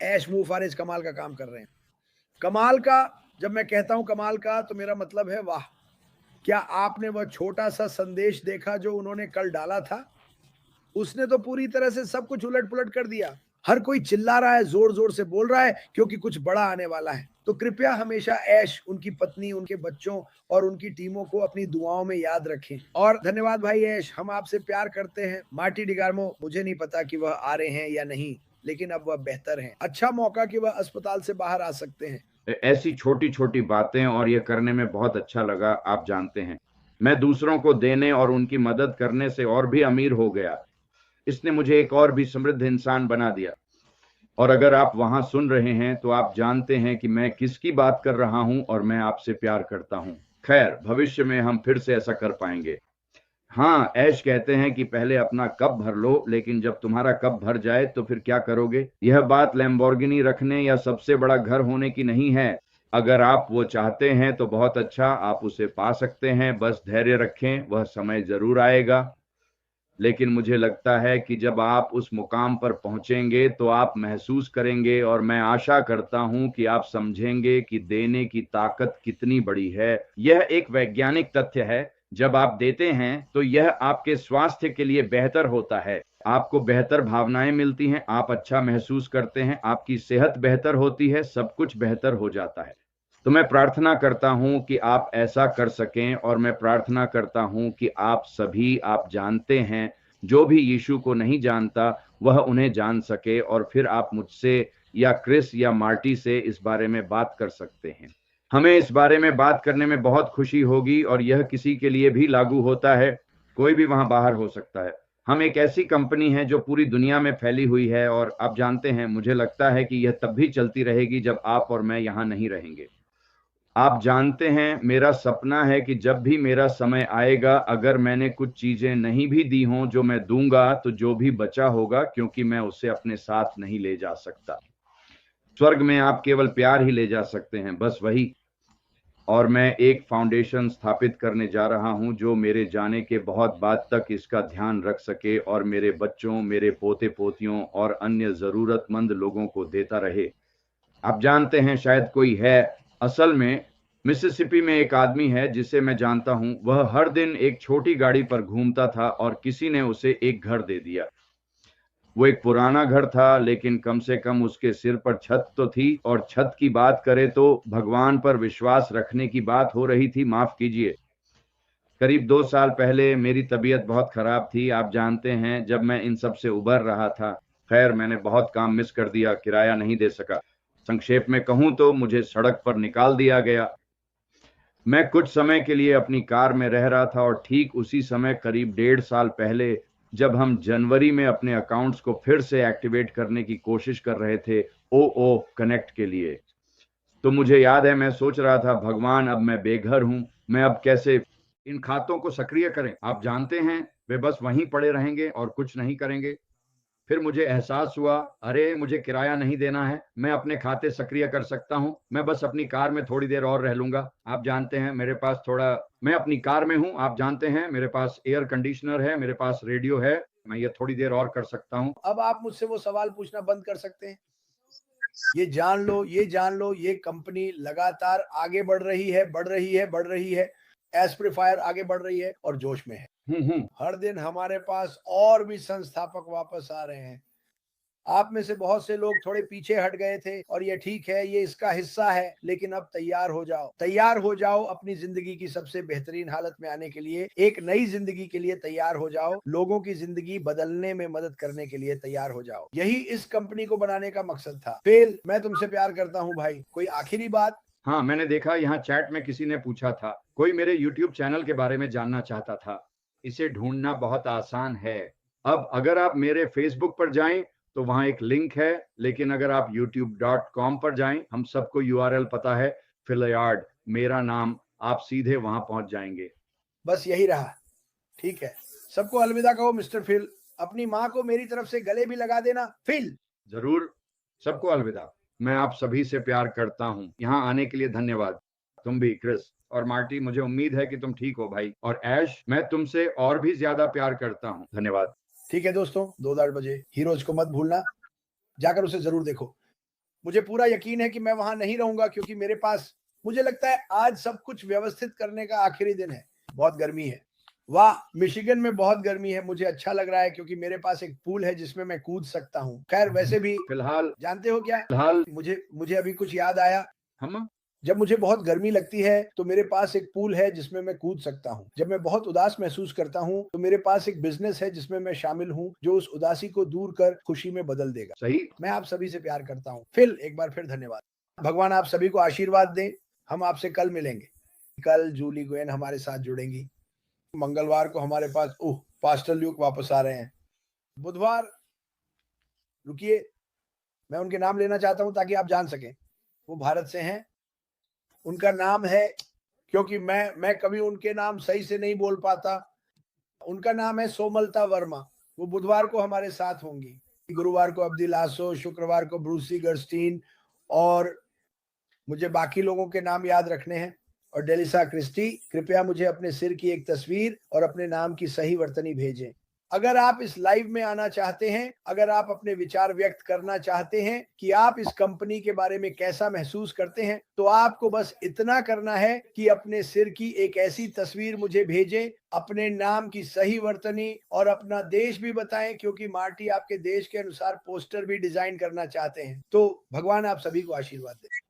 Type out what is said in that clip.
ऐश मुफारिज कमाल का काम कर रहे हैं। कमाल का, जब मैं कहता हूं कमाल का तो मेरा मतलब है वाह। क्या आपने वह छोटा सा संदेश देखा जो उन्होंने कल डाला था? उसने तो पूरी तरह से सब कुछ उलट-पुलट कर दिया। हर कोई चिल्ला रहा है, ज़ोर-ज़ोर से बोल रहा है क्योंकि कुछ बड़ा आने वाला है। तो कृपया हमेशा ऐश, उनकी पत्नी, उनके बच्चों और उनकी टीमों को अपनी दुआओं में याद रखें। और धन्यवाद भाई ऐश, हम आपसे प्यार करते हैं। मार्टी डिगार्मो, मुझे नहीं पता कि वह आ रहे हैं या नहीं, लेकिन अब वह बेहतर हैं। अच्छा मौका कि वह अस्पताल से बाहर आ सकते हैं। ऐसी छोटी-छोटी बातें और ये करने में बहुत अच्छा लगा, आप जानते हैं। मैं दूसरों को देने और उनकी मदद करने से और भी अमीर हो गया। इसने मुझे एक और भी समृद्ध इंसान बना दिया। और अगर आप वहाँ सुन रहे हैं, तो आप जानते हैं कि मैं किसकी बात कर रहा हूँ और मैं आपसे प्यार करता हूँ। खैर, भविष्य में हम फिर से ऐसा कर पाएँगे। हाँ, ऐश कहते हैं कि पहले अपना कप भर लो, लेकिन जब तुम्हारा कप भर जाए तो फिर क्या करोगे? यह बात लैम्बोर्गिनी रखने या सबसे बड़ा घर होने की नहीं है। अगर आप वो चाहते हैं तो बहुत अच्छा, आप उसे पा सकते हैं, बस धैर्य रखें, वह समय ज़रूर आएगा। लेकिन मुझे लगता है कि जब आप उस मुकाम पर पहुँचेंगे तो आप महसूस करेंगे और मैं आशा करता हूँ कि आप समझेंगे कि देने की ताकत कितनी बड़ी है। यह एक वैज्ञानिक तथ्य है, जब आप देते हैं तो यह आपके स्वास्थ्य के लिए बेहतर होता है। आपको बेहतर भावनाएँ मिलती हैं, आप अच्छा महसूस करते हैं, आपकी सेहत बेहतर होती है, सब कुछ बेहतर हो जाता है। तो मैं प्रार्थना करता हूँ कि आप ऐसा कर सकें और मैं प्रार्थना करता हूँ कि आप सभी आप जानते हैं, जो भी यीशु को नहीं जानता, वह उन्हें जान सके और फिर आप मुझसे या क्रिस या मार्टी से इस बारे में बात कर सकते हैं। हमें इस बारे में बात करने में बहुत खुशी होगी और यह किसी के लिए भी लागू होता है, कोई भी वहाँ बाहर हो सकता है। हम एक ऐसी कंपनी है जो पूरी दुनिया में फैली हुई है और आप जानते हैं, मुझे लगता है कि यह तब भी चलती रहेगी जब आप और मैं यहाँ नहीं रहेंगे। आप जानते हैं, मेरा सपना है कि जब भी मेरा समय आएगा, अगर मैंने कुछ चीज़ें नहीं भी दी हों जो मैं दूँगा, तो जो भी बचा होगा क्योंकि मैं उसे अपने साथ नहीं ले जा सकता। स्वर्ग में आप केवल प्यार ही ले जा सकते हैं, बस वही। और मैं एक फाउंडेशन स्थापित करने जा रहा हूँ, जो मेरे जाने के बहुत बाद तक इसका ध्यान रख सके और मेरे बच्चों, मेरे पोते-पोतियों और अन्य ज़रूरतमंद लोगों को देता रहे। आप जानते हैं शायद कोई है, असल में मिसिसिपी में एक आदमी है जिसे मैं जानता हूँ, वह हर दिन एक छोटी गाड़ी पर घूमता था और किसी ने उसे एक घर दे दिया। वो एक पुराना घर था, लेकिन कम से कम उसके सिर पर छत तो थी और छत की बात करें तो भगवान पर विश्वास रखने की बात हो रही थी, माफ़ कीजिए। करीब 2 साल पहले मेरी तबीयत बहुत खराब थी, आप जानते हैं, जब मैं इन सब से उबर रहा था। खैर, मैंने बहुत काम मिस कर दिया, किराया नहीं दे सका। संक्षेप में कहूँ तो मुझे सड़क पर निकाल दिया गया। मैं कुछ समय के लिए अपनी कार में रह रहा था और ठीक उसी समय करीब 1.5 साल पहले, जब हम जनवरी में अपने अकाउंट्स को फिर से एक्टिवेट करने की कोशिश कर रहे थे, ओओ कनेक्ट के लिए, तो मुझे याद है मैं सोच रहा था, भगवान अब मैं बेघर हूँ, मैं अब कैसे इन खातों को सक्रिय करें? आप जानते हैं, वे बस वहीं पड़े रहेंगे और कुछ नहीं करेंगे। फिर मुझे एहसास हुआ, अरे! मुझे किराया नहीं देना है, मैं अपने खाते सक्रिय कर सकता हूँ, मैं बस अपनी कार में थोड़ी देर और रह लूँगा। आप जानते हैं मेरे पास थोड़ा मैं अपनी कार में हूँ, आप जानते हैं मेरे पास एयर कंडीशनर है, मेरे पास रेडियो है, मैं ये थोड़ी देर और कर सकता हूँ। अब आप मुझसे वो सवाल पूछना बंद कर सकते हैं। ये जान लो, ये जान लो, ये कंपनी लगातार आगे बढ़ रही है, बढ़ रही है, बढ़ रही है। एस्प्रीफायर आगे बढ़ रही है और जोश में है। हुँ, हुँ। हर दिन हमारे पास और भी संस्थापक वापस आ रहे हैं। आप में से बहुत से लोग थोड़े पीछे हट गए थे और ये ठीक है, ये इसका हिस्सा है, लेकिन अब तैयार हो जाओ। तैयार हो जाओ अपनी ज़िंदगी की सबसे बेहतरीन हालत में आने के लिए, एक नई ज़िंदगी के लिए तैयार हो जाओ, लोगों की ज़िंदगी बदलने में मदद करने के लिए तैयार हो जाओ। यही इस कंपनी को बनाने का मकसद था। फ़िल, मैं तुमसे प्यार करता हूँ भाई। कोई आखिरी बात? हाँ, मैंने देखा यहाँ चैट में किसी ने पूछा था, कोई मेरे यूट्यूब चैनल के बारे में जानना चाहता था। इसे ढूँढना बहुत आसान है। अब अगर आप मेरे फ़ेसबुक पर जाएँ, तो वहाँ एक लिंक है, लेकिन अगर आप youtube.com पर जाएँ, हम सबको यूआरएल पता है, फ़िलयार्ड, मेरा नाम, आप सीधे वहाँ पहुँच जाएँगे। बस यही रहा। ठीक है। सबको अलविदा कहो मिस्टर फ़िल। अपनी माँ को मेरी तरफ से गले भी लगा देना। फ़िल! ज़रूर, सबको अलविदा। मैं आप सभी से प्यार करता हूँ। यहाँ आने के लिए धन्यवाद। तुम भी, क्रिस और मार्टी, मुझे उम्मीद है कि तुम ठीक हो भाई। और ऐश, मैं तुमसे और भी ज़्यादा प्यार करता हूँ। धन्यवाद। ठीक है दोस्तों, 2:10 बजे हीरोज़ को मत भूलना, जाकर उसे ज़रूर देखो। मुझे पूरा यकीन है कि मैं वहां नहीं रहूंगा, क्योंकि मेरे पास, मुझे लगता है आज सब कुछ व्यवस्थित करने का आखिरी दिन है। बहुत गर्मी है, वाह, मिशिगन में बहुत गर्मी है। मुझे अच्छा लग रहा है क्योंकि मेरे पास एक पूल है जिसमें मैं कूद सकता हूँ। खैर वैसे भी फिलहाल जानते हो क्या, मुझे मुझे अभी कुछ याद आया। हम जब मुझे बहुत गर्मी लगती है तो मेरे पास एक पूल है जिसमें मैं कूद सकता हूँ। जब मैं बहुत उदास महसूस करता हूँ तो मेरे पास एक बिजनेस है जिसमें मैं शामिल हूँ, जो उस उदासी को दूर कर खुशी में बदल देगा। सही। मैं आप सभी से प्यार करता हूँ। फिर एक बार फिर धन्यवाद। भगवान आप सभी को आशीर्वाद दें। हम आपसे कल मिलेंगे। कल जूली गोयन हमारे साथ जुड़ेंगी। मंगलवार को हमारे पास पास्टर ल्यूक वापस आ रहे हैं। बुधवार, रुकिए, मैं उनके नाम लेना चाहता हूं ताकि आप जान सकें। वो भारत से हैं। उनका नाम है, क्योंकि मैं कभी उनके नाम सही से नहीं बोल पाता, उनका नाम है सोमलता वर्मा। वो बुधवार को हमारे साथ होंगी। गुरुवार को अब्दुल आसो, शुक्रवार को ब्रूसी गर्स्टीन, और मुझे बाकी लोगों के नाम याद रखने हैं। और डेलिसा क्रिस्टी, कृपया मुझे अपने सिर की एक तस्वीर और अपने नाम की सही वर्तनी भेजें। अगर आप इस लाइव में आना चाहते हैं, अगर आप अपने विचार व्यक्त करना चाहते हैं कि आप इस कंपनी के बारे में कैसा महसूस करते हैं, तो आपको बस इतना करना है कि अपने सिर की एक ऐसी तस्वीर मुझे भेजें, अपने नाम की सही वर्तनी और अपना देश भी बताएं, क्योंकि मार्टी आपके देश के अनुसार पोस्टर भी डिजाइन करना चाहते हैं। तो भगवान आप सभी को आशीर्वाद दे।